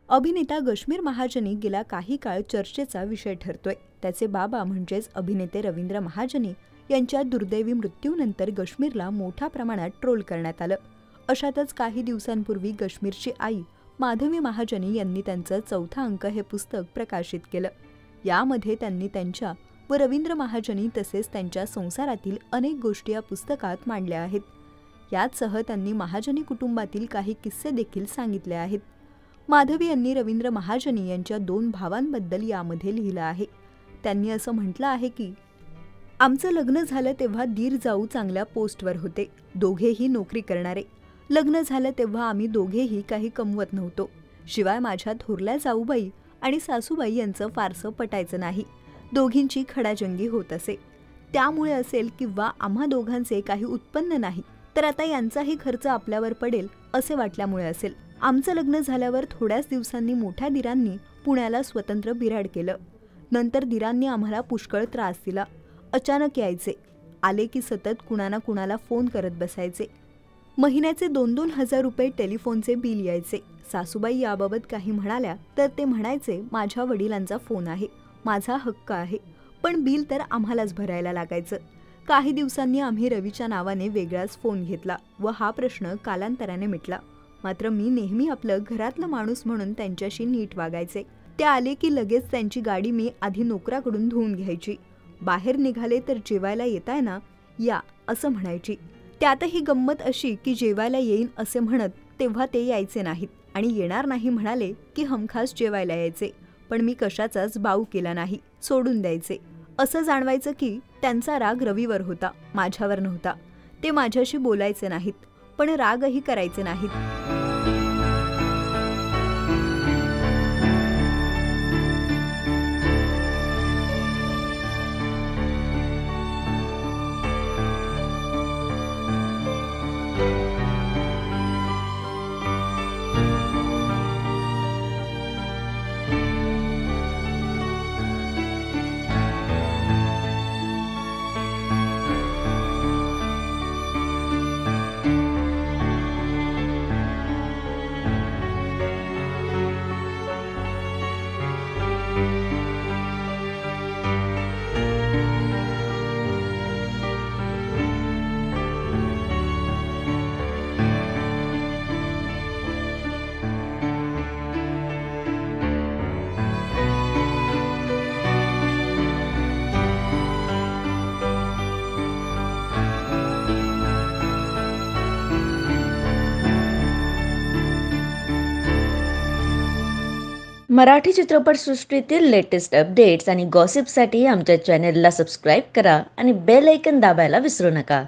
अभिनेता गश्मीर महाजनी गेला काही काळ चर्चेचा विषय ठरतोय। त्याचे बाबा म्हणजेच अभिनेते रवींद्र महाजनी यांच्या दुर्दैवी मृत्यूनंतर गश्मीरला मोठ्या प्रमाणात ट्रोल करण्यात आलं। अशातच काही दिवसांपूर्वी गश्मीरची आई माधवी महाजनी यांनी त्यांचं चौथा अंक हे पुस्तक प्रकाशित केलं। यामध्ये त्यांनी त्यांच्या व रवींद्र महाजनी तसेच त्यांच्या संसारातील अनेक गोष्टी या पुस्तकात मांडल्या आहेत। याचसह त्यांनी महाजनी कुटुंबातील काही किस्से देखील सांगितले आहेत। माधवी यांनी रवींद्र महाजनी यांच्या 2 भावांबद्दल यामध्ये लिहिलं आहे। त्यांनी असं म्हटलं आहे की आमचं लग्न झालं तेव्हा दीर जाऊ चांगल्या पोस्टवर होते, दोघेही नोकरी करणारे। लग्न झालं तेव्हा आम्ही दोघेही काही कमवत नव्हतो। शिवाय माझ्या थोरल्या जाऊबाई आणि सासूबाई यांचं फारसं पटायचं नाही, दोघींची खडाजंगी होत असे। त्यामुळे असेल किंवा आम्हा दोघांचे काही उत्पन्न नाही, तर आता यांचाही खर्च आपल्यावर पडेल असे वाटल्यामुळे असेल। आमचं लग्न झाल्यावर थोड्याच दिवसांनी मोठ्या दिरांनी पुण्याला स्वतंत्र बिऱ्हाड केलं। नंतर दिरांनी आम्हाला पुष्कळ त्रास दिला। अचानक यायचे, आले की सतत कुणाला कुणाला फोन करत बसायचे। महिन्याचे 2-2 हजार रुपये टेलिफोनचे बिल यायचे। सासूबाई याबाबत काही म्हणाल्या तर ते म्हणायचे, माझ्या वडिलांचा फोन आहे, माझा हक्क आहे, पण बिल तर आम्हालाच भरायला लागायचं। काही दिवसांनी आम्ही रवीच्या नावाने वेगळाच फोन घेतला व हा प्रश्न कालांतराने मिटला। मात्र मी नेहमी आपलं घरातलं माणूस म्हणून त्यांच्याशी नीट वागायचे। ते आले की लगेच त्यांची गाडी मी आधी नोकराकडून धुवून घ्यायची। बाहेर निघाले तर जेवायला येताय ना, या असं म्हणायची। त्यातही गंमत अशी की जेवायला येईन असे म्हणत तेव्हा ते यायचे नाहीत आणि येणार नाही म्हणाले की हमखास जेवायला यायचे, पण मी कशाचाच बाऊ केला नाही, सोडून द्यायचे। असं जाणवायचं की त्यांचा राग रवीवर होता, माझ्यावर नव्हता। ते माझ्याशी बोलायचे नाहीत, पण रागही करायचे नाहीत। मराठी चित्रपटसृष्टीतील लेटेस्ट अपडेट्स आणि गॉसिपसाठी आमच्या चॅनेलला सबस्क्राईब करा आणि बेल आयकॉन दाबायला विसरू नका।